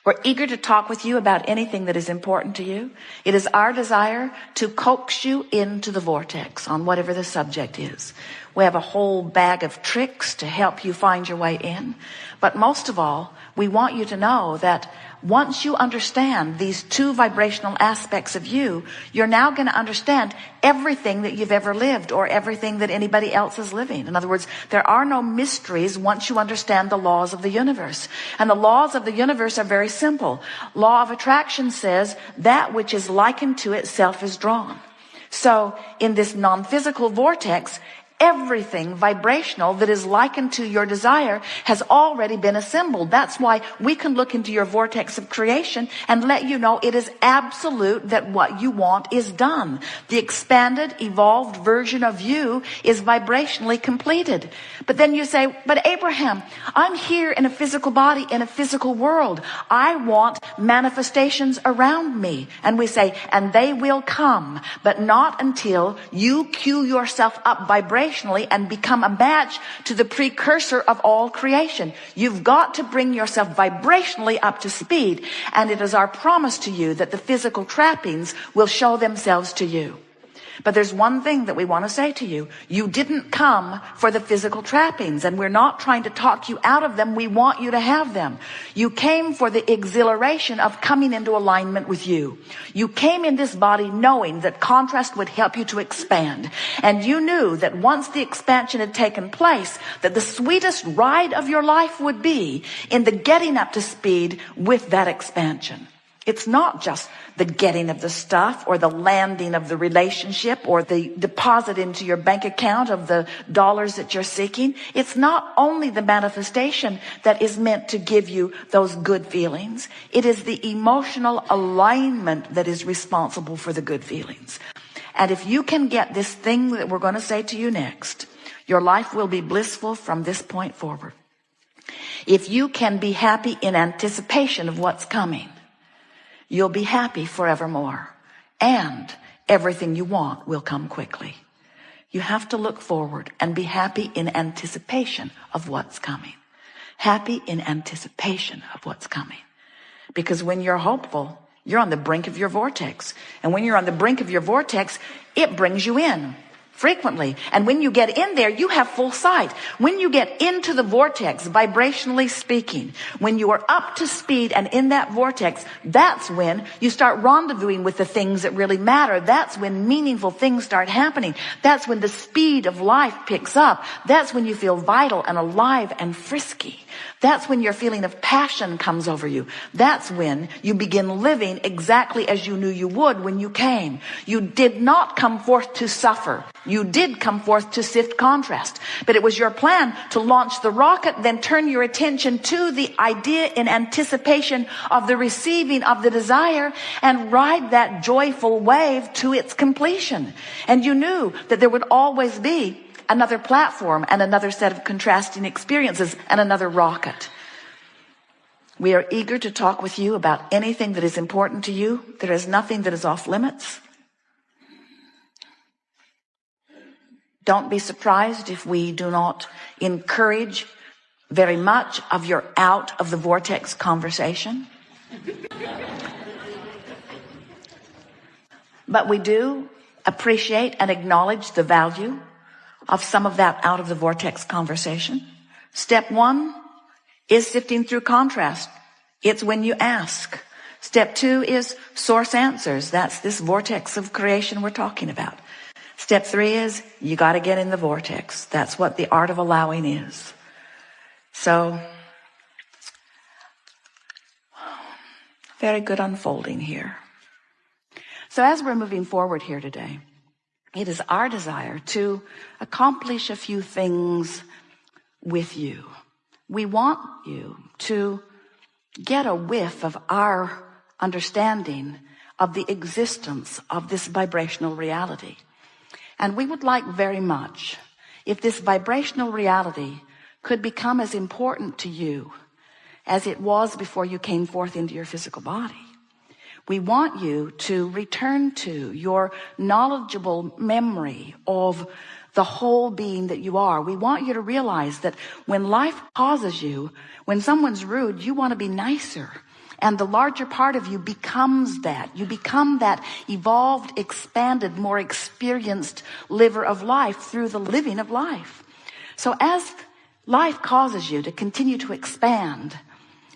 We're eager to talk with you about anything that is important to you. It is our desire to coax you into the vortex on whatever the subject is. We have a whole bag of tricks to help you find your way in. But most of all, we want you to know that once you understand these two vibrational aspects of you, you're now going to understand everything that you've ever lived or everything that anybody else is living. In other words, there are no mysteries once you understand the laws of the universe. And the laws of the universe are very simple. Law of attraction says that which is likened to itself is drawn. So in this non-physical vortex, everything vibrational that is likened to your desire has already been assembled. That's why we can look into your vortex of creation and let you know it is absolute that what you want is done. The expanded, evolved version of you is vibrationally completed. But then you say, but Abraham, I'm here in a physical body, in a physical world. I want manifestations around me. And we say, and they will come, but not until you cue yourself up vibrationally and become a match to the precursor of all creation. You've got to bring yourself vibrationally up to speed, and it is our promise to you that the physical trappings will show themselves to you. But there's one thing that we want to say to you. You didn't come for the physical trappings, and we're not trying to talk you out of them. We want you to have them. You came for the exhilaration of coming into alignment with you. You came in this body knowing that contrast would help you to expand. And you knew that once the expansion had taken place, that the sweetest ride of your life would be in the getting up to speed with that expansion. It's not just the getting of the stuff or the landing of the relationship or the deposit into your bank account of the dollars that you're seeking. It's not only the manifestation that is meant to give you those good feelings. It is the emotional alignment that is responsible for the good feelings. And if you can get this thing that we're going to say to you next, your life will be blissful from this point forward. If you can be happy in anticipation of what's coming, you'll be happy forevermore, and everything you want will come quickly. You have to look forward and be happy in anticipation of what's coming. Happy in anticipation of what's coming. Because when you're hopeful, you're on the brink of your vortex. And when you're on the brink of your vortex, it brings you in frequently. And when you get in there, you have full sight. When you get into the vortex, vibrationally speaking, when you are up to speed and in that vortex, that's when you start rendezvousing with the things that really matter. That's when meaningful things start happening. That's when the speed of life picks up. That's when you feel vital and alive and frisky. That's when your feeling of passion comes over you. That's when you begin living exactly as you knew you would when you came. You did not come forth to suffer. You did come forth to sift contrast. But it was your plan to launch the rocket, then turn your attention to the idea in anticipation of the receiving of the desire and ride that joyful wave to its completion. And you knew that there would always be another platform and another set of contrasting experiences and another rocket. We are eager to talk with you about anything that is important to you. There is nothing that is off limits. Don't be surprised if we do not encourage very much of your out of the vortex conversation. But we do appreciate and acknowledge the value of some of that out of the vortex conversation. Step one is sifting through contrast. It's when you ask. Step two is source answers. That's this vortex of creation we're talking about. Step three is you got to get in the vortex. That's what the art of allowing is. So, very good unfolding here. So as we're moving forward here today, it is our desire to accomplish a few things with you. We want you to get a whiff of our understanding of the existence of this vibrational reality. And we would like very much if this vibrational reality could become as important to you as it was before you came forth into your physical body. We want you to return to your knowledgeable memory of the whole being that you are. We want you to realize that when life pauses you, when someone's rude, you want to be nicer. And the larger part of you becomes that. You become that evolved, expanded, more experienced liver of life through the living of life. So as life causes you to continue to expand,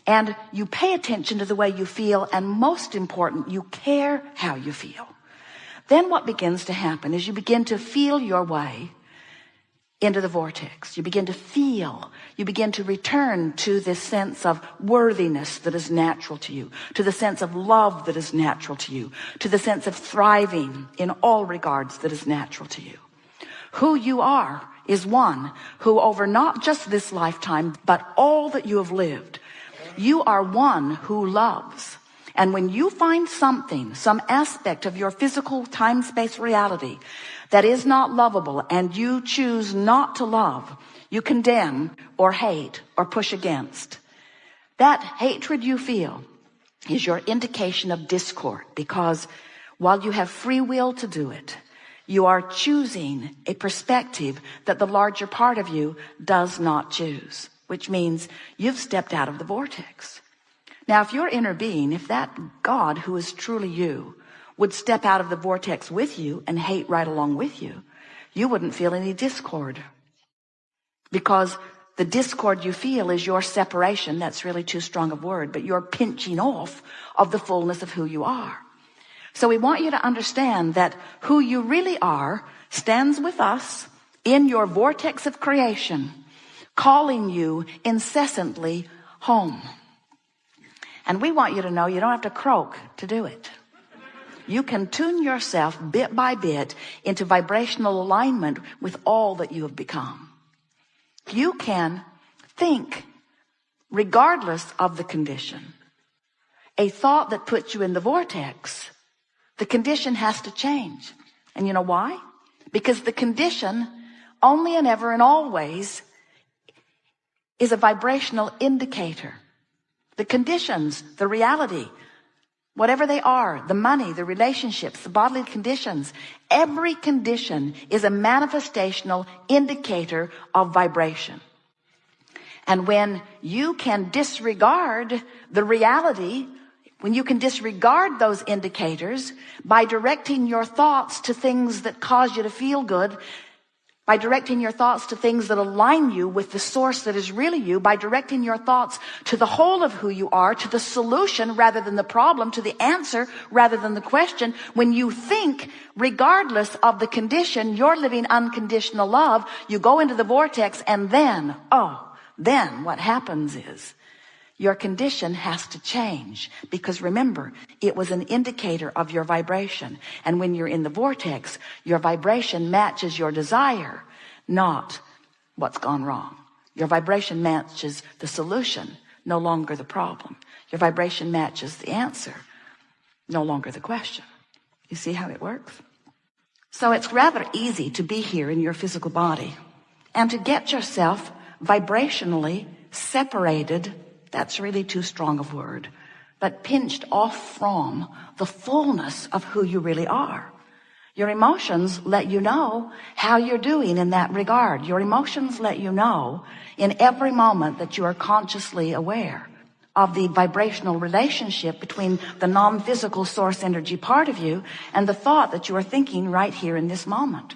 and you pay attention to the way you feel, and most important, you care how you feel, then what begins to happen is you begin to feel your way into the vortex. You begin to feel, you begin to return to this sense of worthiness that is natural to you, to the sense of love that is natural to you, to the sense of thriving in all regards that is natural to you. Who you are is one who, over not just this lifetime, but all that you have lived, you are one who loves. And when you find something, some aspect of your physical time-space reality that is not lovable, and you choose not to love, you condemn or hate or push against, that hatred you feel is your indication of discord, because while you have free will to do it, you are choosing a perspective that the larger part of you does not choose, which means you've stepped out of the vortex. Now, if your inner being, if that God who is truly you would step out of the vortex with you and hate right along with you, you wouldn't feel any discord. Because the discord you feel is your separation. That's really too strong a word, but you're pinching off of the fullness of who you are. So we want you to understand that who you really are stands with us in your vortex of creation, calling you incessantly home. And we want you to know you don't have to croak to do it. You can tune yourself bit by bit into vibrational alignment with all that you have become. You can think, regardless of the condition, a thought that puts you in the vortex. The condition has to change. And you know why? Because the condition, only and ever and always, is a vibrational indicator. The conditions, the reality, whatever they are, the money, the relationships, the bodily conditions, every condition is a manifestational indicator of vibration. And when you can disregard the reality, when you can disregard those indicators by directing your thoughts to things that cause you to feel good, by directing your thoughts to things that align you with the source that is really you, by directing your thoughts to the whole of who you are, to the solution rather than the problem, to the answer rather than the question. When you think, regardless of the condition, you're living unconditional love, you go into the vortex, and then what happens is your condition has to change, because remember, it was an indicator of your vibration. And when you're in the vortex, your vibration matches your desire, not what's gone wrong. Your vibration matches the solution, no longer the problem. Your vibration matches the answer, no longer the question. You see how it works? So it's rather easy to be here in your physical body and to get yourself vibrationally separated. That's really too strong a word, but pinched off from the fullness of who you really are. Your emotions let you know how you're doing in that regard. Your emotions let you know in every moment that you are consciously aware of the vibrational relationship between the non-physical source energy part of you and the thought that you are thinking right here in this moment.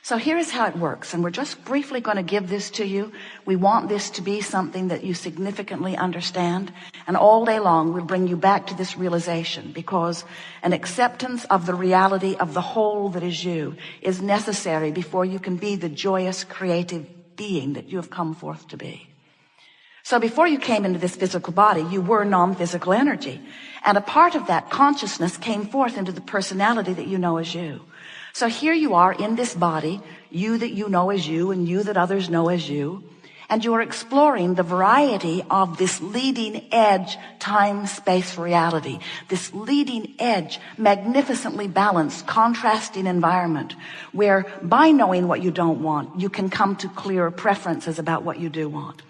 So here is how it works, and we're just briefly going to give this to you. We want this to be something that you significantly understand, and all day long we'll bring you back to this realization, because an acceptance of the reality of the whole that is you is necessary before you can be the joyous, creative being that you have come forth to be. So before you came into this physical body, you were non-physical energy, and a part of that consciousness came forth into the personality that you know as you. So here you are in this body, you that you know as you and you that others know as you, and you are exploring the variety of this leading edge time-space reality, this leading edge, magnificently balanced, contrasting environment where by knowing what you don't want, you can come to clearer preferences about what you do want.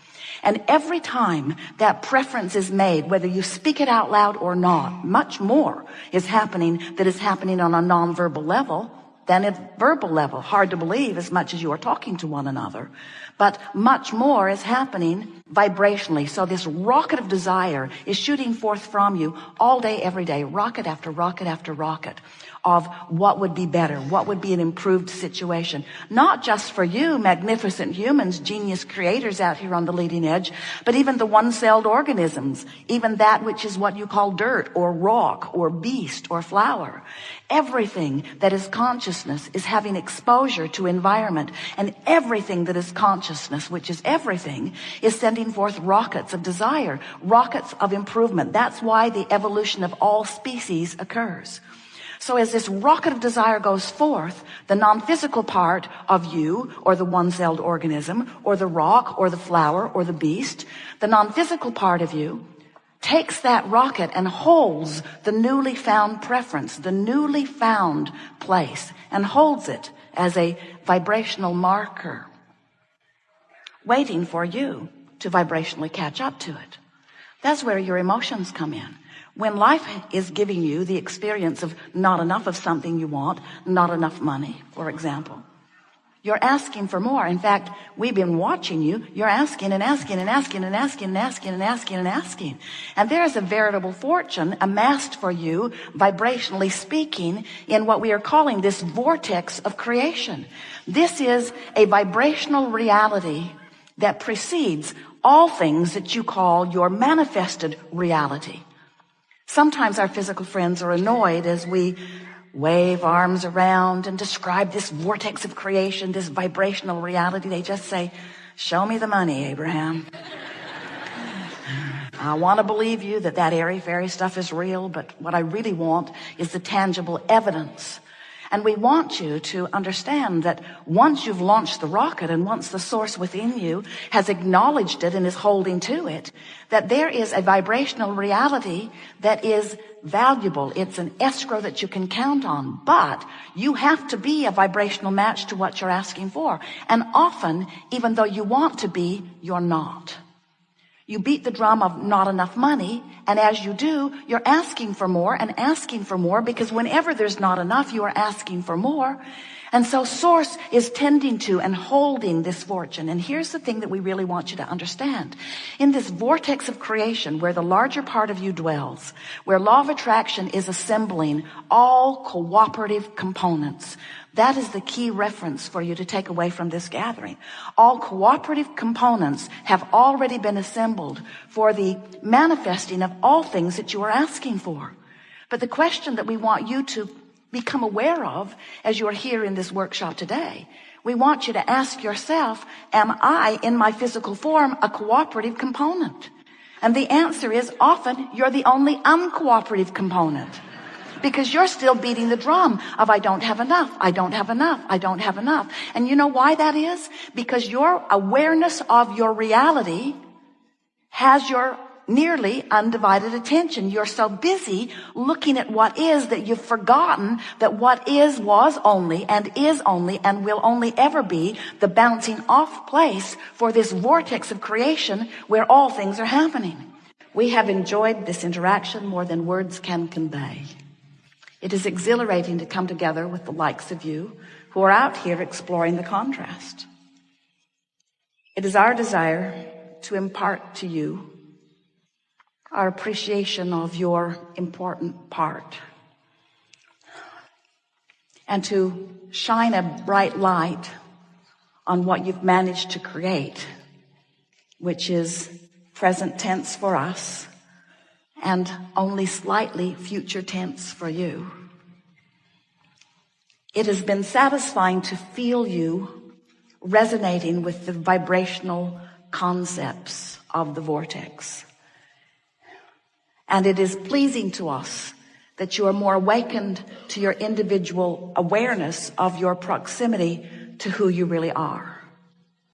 And every time that preference is made, whether you speak it out loud or not, much more is happening that is happening on a nonverbal level than at verbal level. Hard to believe as much as you are talking to one another. but much more is happening vibrationally. So this rocket of desire is shooting forth from you all day, every day, rocket after rocket after rocket of what would be better, what would be an improved situation, not just for you magnificent humans, genius creators out here on the leading edge, but even the one-celled organisms, even that which is what you call dirt or rock or beast or flower. Everything that is consciousness is having exposure to environment, and everything that is consciousness, which is everything, is sending forth rockets of desire, rockets of improvement. That's why the evolution of all species occurs. So as this rocket of desire goes forth, the non-physical part of you, or the one-celled organism, or the rock, or the flower, or the beast, the non-physical part of you takes that rocket and holds the newly found preference, the newly found place, and holds it as a vibrational marker, waiting for you to vibrationally catch up to it. That's where your emotions come in. When life is giving you the experience of not enough of something you want, not enough money, for example, you're asking for more. In fact, we've been watching you. You're asking and asking and asking and asking and asking and asking and asking. And there is a veritable fortune amassed for you, vibrationally speaking, in what we are calling this vortex of creation. This is a vibrational reality that precedes all things that you call your manifested reality. Sometimes our physical friends are annoyed as we wave arms around and describe this vortex of creation, this vibrational reality. They just say, show me the money, Abraham. I want to believe you that airy-fairy stuff is real, but what I really want is the tangible evidence. And we want you to understand that once you've launched the rocket, and once the source within you has acknowledged it and is holding to it, that there is a vibrational reality that is valuable. It's an escrow that you can count on, but you have to be a vibrational match to what you're asking for. And often, even though you want to be, you're not. You beat the drum of not enough money, and as you do, you're asking for more and asking for more, because whenever there's not enough, you are asking for more. And so Source is tending to and holding this fortune. And here's the thing that we really want you to understand. In this vortex of creation, where the larger part of you dwells, where law of attraction is assembling all cooperative components, that is the key reference for you to take away from this gathering. All cooperative components have already been assembled for the manifesting of all things that you are asking for. But the question that we want you to become aware of as you are here in this workshop today, we want you to ask yourself, am I in my physical form a cooperative component? And the answer is often you're the only uncooperative component. Because you're still beating the drum of I don't have enough, I don't have enough, I don't have enough. And you know why that is? Because your awareness of your reality has your nearly undivided attention. You're so busy looking at what is that you've forgotten that what is was only and will only ever be the bouncing off place for this vortex of creation where all things are happening. We have enjoyed this interaction more than words can convey. It is exhilarating to come together with the likes of you who are out here exploring the contrast. It is our desire to impart to you our appreciation of your important part, and to shine a bright light on what you've managed to create, which is present tense for us and only slightly future tense for you. It has been satisfying to feel you resonating with the vibrational concepts of the vortex. And it is pleasing to us that you are more awakened to your individual awareness of your proximity to who you really are.